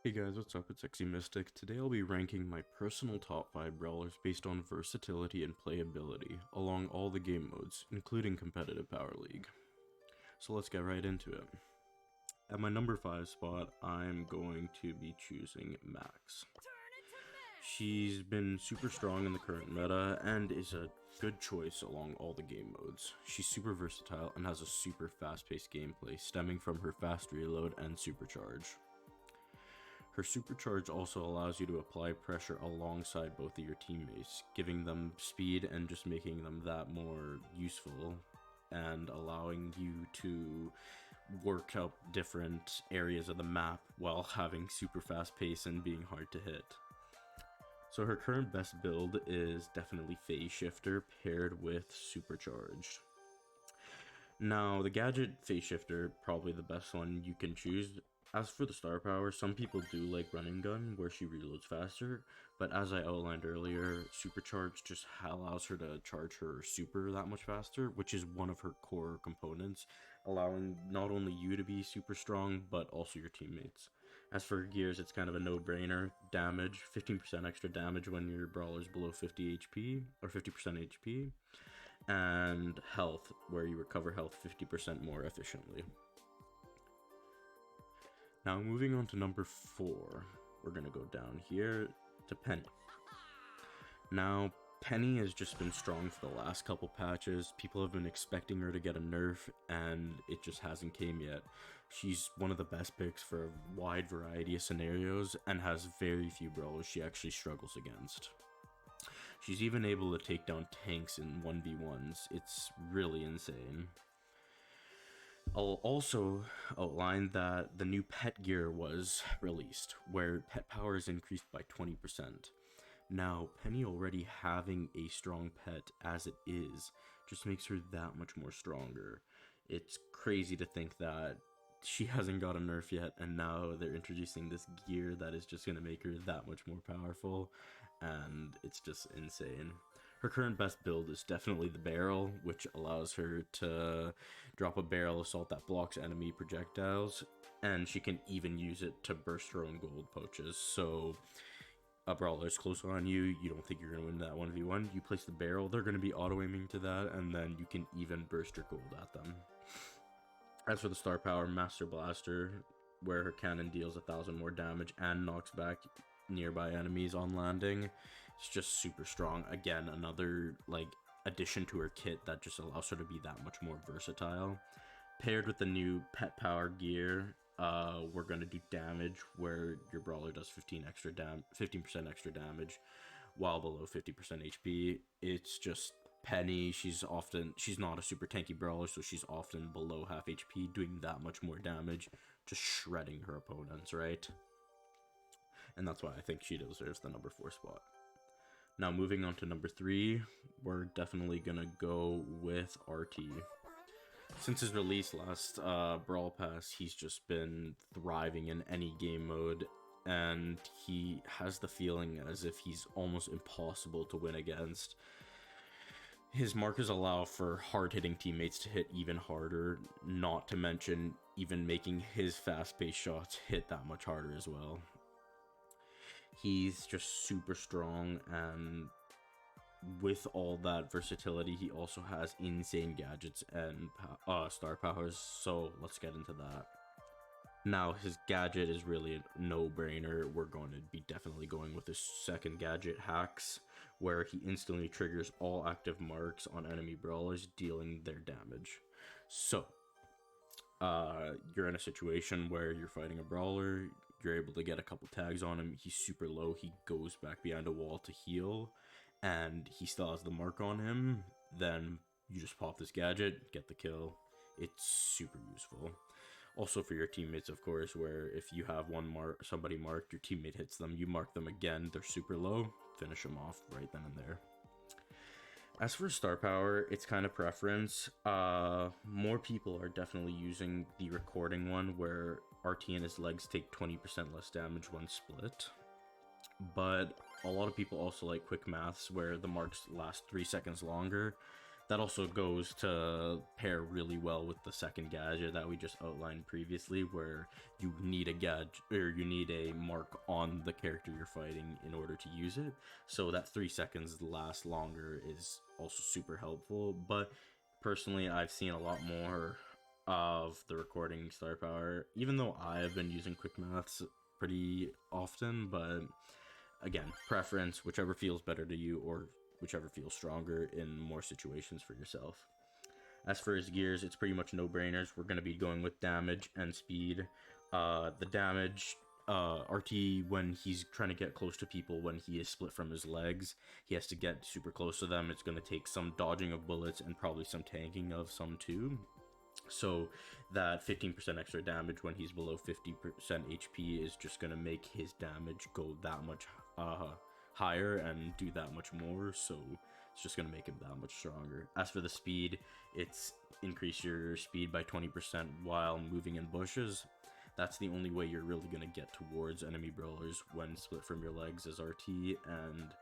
Hey guys, what's up? It's Sexy Mystic. Today I'll be ranking my personal top 5 brawlers based on versatility and playability along all the game modes, including competitive Power League. So let's get right into it. At my number 5 spot, I'm going to be choosing Max. She's been super strong in the current meta and is a good choice along all the game modes. She's super versatile and has a super fast-paced gameplay stemming from her fast reload and supercharge. Her supercharge also allows you to apply pressure alongside both of your teammates, giving them speed and just making them that more useful and allowing you to work up different areas of the map while having super fast pace and being hard to hit. So her current best build is definitely Phase Shifter paired with Supercharged. Now, the gadget Phase Shifter, probably the best one you can choose. As for the star power, some people do like Running Gun, where she reloads faster, but as I outlined earlier, Supercharge just allows her to charge her super that much faster, which is one of her core components, allowing not only you to be super strong, but also your teammates. As for gears, it's kind of a no-brainer. Damage, 15% extra damage when your brawler's below 50 HP, or 50% HP, and health, where you recover health 50% more efficiently. Now, moving on to number 4, we're going to go down here to Penny. Now, Penny has just been strong for the last couple patches. People have been expecting her to get a nerf, and it just hasn't came yet. She's one of the best picks for a wide variety of scenarios, and has very few brawlers she actually struggles against. She's even able to take down tanks in 1v1s. It's really insane. I'll also outline that the new pet gear was released, where pet power is increased by 20%. Now, Penny already having a strong pet as it is just makes her that much more stronger. It's crazy to think that she hasn't got a nerf yet, and now they're introducing this gear that is just going to make her that much more powerful, and it's just insane. Her current best build is definitely the barrel, which allows her to drop a barrel assault that blocks enemy projectiles, and she can even use it to burst her own gold pouches. So a brawler is close on you, you don't think you're going to win that 1v1, you place the barrel, they're going to be auto-aiming to that, and then you can even burst your gold at them. As for the star power, Master Blaster, where her cannon deals 1,000 more damage and knocks back nearby enemies on landing, it's just super strong. Again, another addition to her kit that just allows her to be that much more versatile. Paired with the new pet power gear, we're going to do damage where your brawler does 15% extra damage while below 50% HP. It's just Penny, she's not a super tanky brawler, so she's often below half HP, doing that much more damage, just shredding her opponents, right? And that's why I think she deserves the number 4 spot. Now, moving on to number 3, we're definitely gonna go with RT. Since his release last Brawl Pass, he's just been thriving in any game mode, and he has the feeling as if he's almost impossible to win against. His markers allow for hard-hitting teammates to hit even harder, not to mention even making his fast-paced shots hit that much harder as well. He's just super strong, and with all that versatility, he also has insane gadgets and star powers, so let's get into that. Now, his gadget is really a no-brainer. We're going to be definitely going with his second gadget, Hacks, where he instantly triggers all active marks on enemy brawlers, dealing their damage. So, you're in a situation where you're fighting a brawler, you're able to get a couple tags on him, he's super low, he goes back behind a wall to heal, and he still has the mark on him, then you just pop this gadget, get the kill. It's super useful. Also for your teammates, of course, where if you have somebody marked, your teammate hits them, you mark them again, they're super low, finish them off right then and there. As for star power, it's kind of preference. More people are definitely using the recording one, where RT and his legs take 20% less damage when split. But a lot of people also like quick maths, where the marks last 3 seconds longer. That also goes to pair really well with the second gadget that we just outlined previously, where you need a gadget, or you need a mark on the character you're fighting in order to use it. So that 3 seconds lasts longer is also super helpful. But personally, I've seen a lot more of the recording star power, even though I've been using quick maths pretty often. But again, preference, whichever feels better to you, or whichever feels stronger in more situations for yourself. As for his gears, it's pretty much no-brainers. We're going to be going with damage and speed. The damage, RT, when he's trying to get close to people, when he is split from his legs, he has to get super close to them. It's going to take some dodging of bullets and probably some tanking of some too. So that 15% extra damage when he's below 50% HP is just going to make his damage go that much higher and do that much more, so it's just going to make him that much stronger. As for the speed, it's increase your speed by 20% while moving in bushes. That's the only way you're really going to get towards enemy brawlers when split from your legs as RT, and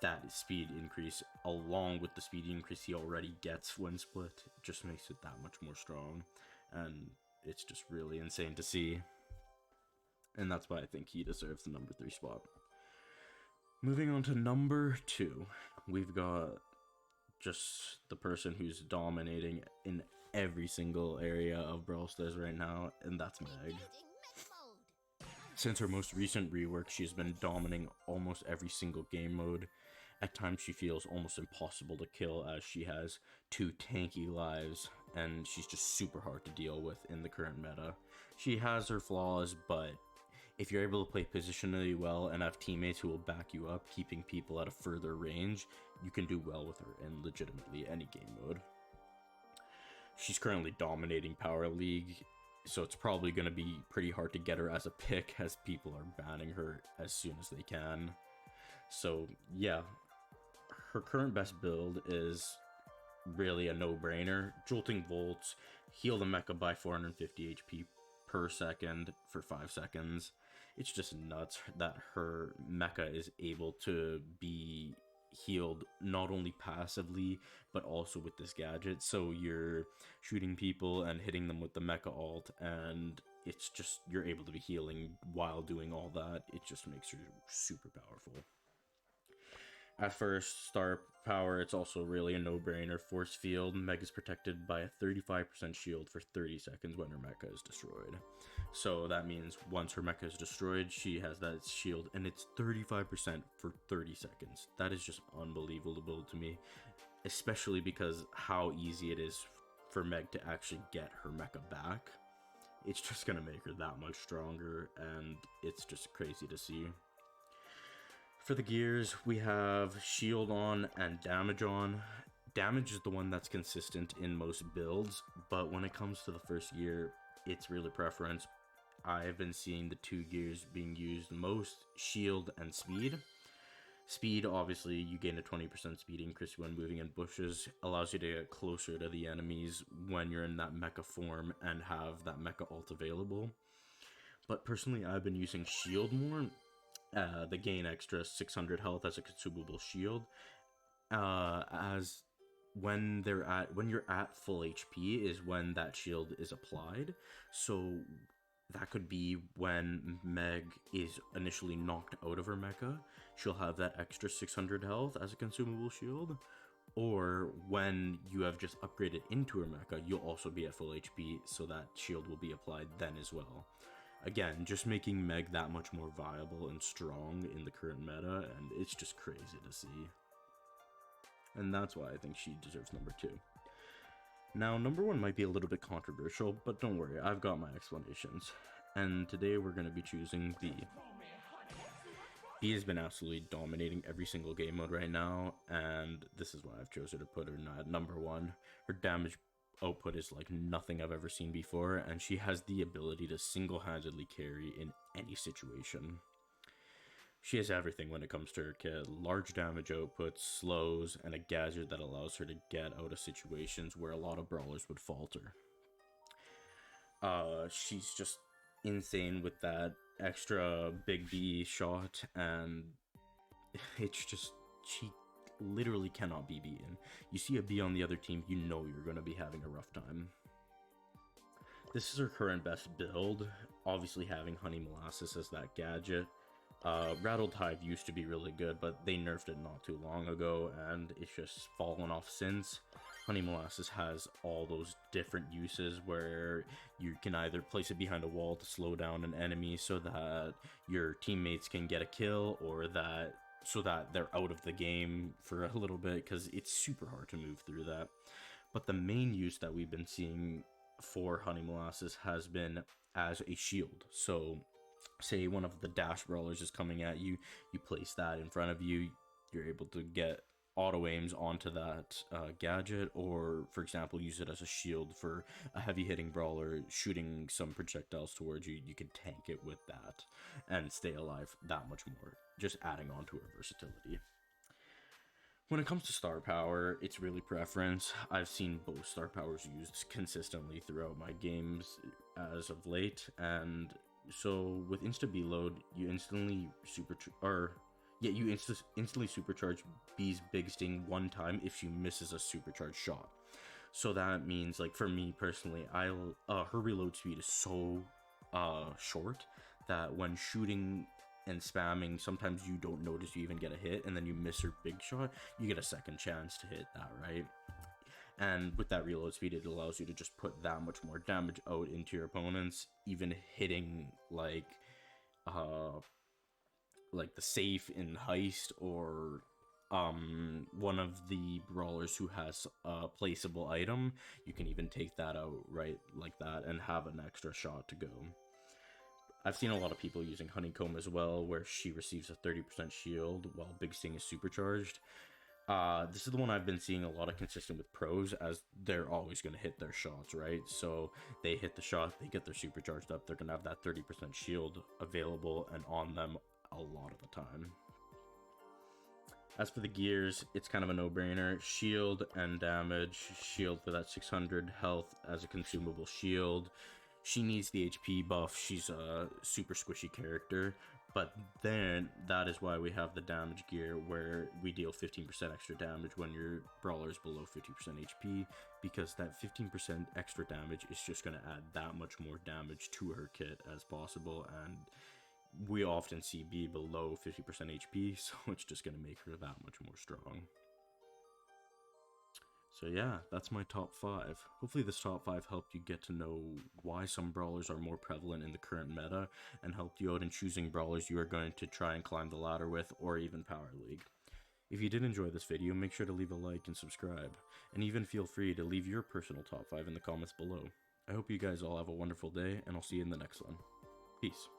that speed increase, along with the speed increase he already gets when split, just makes it that much more strong, and it's just really insane to see. And that's why I think he deserves the number 3 spot. Moving on to number 2, we've got just the person who's dominating in every single area of Brawl Stars right now, and that's Meg. Since her most recent rework, she's been dominating almost every single game mode. At times she feels almost impossible to kill, as she has 2 tanky lives, and she's just super hard to deal with in the current meta. She has her flaws, but if you're able to play positionally well and have teammates who will back you up, keeping people at a further range, you can do well with her in legitimately any game mode. She's currently dominating Power League, so it's probably going to be pretty hard to get her as a pick, as people are banning her as soon as they can. So yeah, her current best build is really a no-brainer. Jolting Volts, heal the mecha by 450 HP per second for 5 seconds. It's just nuts that her mecha is able to be healed not only passively but also with this gadget. So you're shooting people and hitting them with the mecha alt, and it's just, you're able to be healing while doing all that. It just makes her super powerful. At first, star power, it's also really a no-brainer. Force Field, Meg is protected by a 35% shield for 30 seconds when her mecha is destroyed. So that means once her mecha is destroyed, she has that shield, and it's 35% for 30 seconds. That is just unbelievable to me, especially because how easy it is for Meg to actually get her mecha back. It's just gonna make her that much stronger, and it's just crazy to see. For the gears, we have shield on and damage on. Damage is the one that's consistent in most builds, but when it comes to the first gear, it's really preference. I've been seeing the 2 gears being used most, shield and speed. Speed, obviously, you gain a 20% speed increase when moving in bushes, allows you to get closer to the enemies when you're in that mecha form and have that mecha ult available. But personally, I've been using shield more. They gain extra 600 health as a consumable shield. As when you're at full HP is when that shield is applied. So that could be when Meg is initially knocked out of her mecha. She'll have that extra 600 health as a consumable shield. Or when you have just upgraded into her mecha, you'll also be at full HP, so that shield will be applied then as well. Again, just making Meg that much more viable and strong in the current meta, and it's just crazy to see. And that's why I think she deserves number 2. Now, number 1 might be a little bit controversial, but don't worry, I've got my explanations. And today we're going to be choosing B. B has been absolutely dominating every single game mode right now, and this is why I've chosen to put her at number 1. Her damage output is like nothing I've ever seen before, and she has the ability to single-handedly carry in any situation. She has everything when it comes to her kit: large damage output, slows, and a gadget that allows her to get out of situations where a lot of brawlers would falter. She's just insane with that extra big B shot, and it's just, she literally cannot be beaten. You see a bee on the other team, you know you're going to be having a rough time. This is her current best build, obviously having Honey Molasses as that gadget. Rattled Hive used to be really good, but they nerfed it not too long ago, and it's just fallen off since. Honey Molasses has all those different uses where you can either place it behind a wall to slow down an enemy so that your teammates can get a kill, or so that they're out of the game for a little bit, because it's super hard to move through that. But the main use that we've been seeing for Honey Molasses has been as a shield. So say one of the dash brawlers is coming at you, you place that in front of you, you're able to get auto aims onto that gadget, or for example use it as a shield for a heavy hitting brawler shooting some projectiles towards you. You can tank it with that and stay alive that much more, just adding on to her versatility. When it comes to star power, it's really preference. I've seen both star powers used consistently throughout my games as of late, and so with insta B load, you instantly instantly supercharge B's big sting one time if she misses a supercharged shot. So that means, like, for me personally, her reload speed is so short that when shooting and spamming, sometimes you don't notice you even get a hit, and then you miss her big shot, you get a second chance to hit that, right? And with that reload speed, it allows you to just put that much more damage out into your opponents, even hitting like the safe in Heist, or one of the brawlers who has a placeable item. You can even take that out right like that and have an extra shot to go. I've seen a lot of people using Honeycomb as well, where she receives a 30% shield while Big Sting is supercharged. This is the one I've been seeing a lot of consistent with pros, as they're always going to hit their shots, right? So they hit the shot, they get their supercharged up, they're going to have that 30% shield available and on them a lot of the time. As for the gears, it's kind of a no-brainer. Shield and damage. Shield for that 600 health as a consumable shield. She needs the HP buff. She's a super squishy character. But then, that is why we have the damage gear, where we deal 15% extra damage when your brawler is below 50% HP, because that 15% extra damage is just going to add that much more damage to her kit as possible, and we often see B below 50% HP, so it's just going to make her that much more strong. So yeah, that's my top 5. Hopefully this top 5 helped you get to know why some brawlers are more prevalent in the current meta, and helped you out in choosing brawlers you are going to try and climb the ladder with, or even Power League. If you did enjoy this video, make sure to leave a like and subscribe, and even feel free to leave your personal top 5 in the comments below. I hope you guys all have a wonderful day, and I'll see you in the next one. Peace.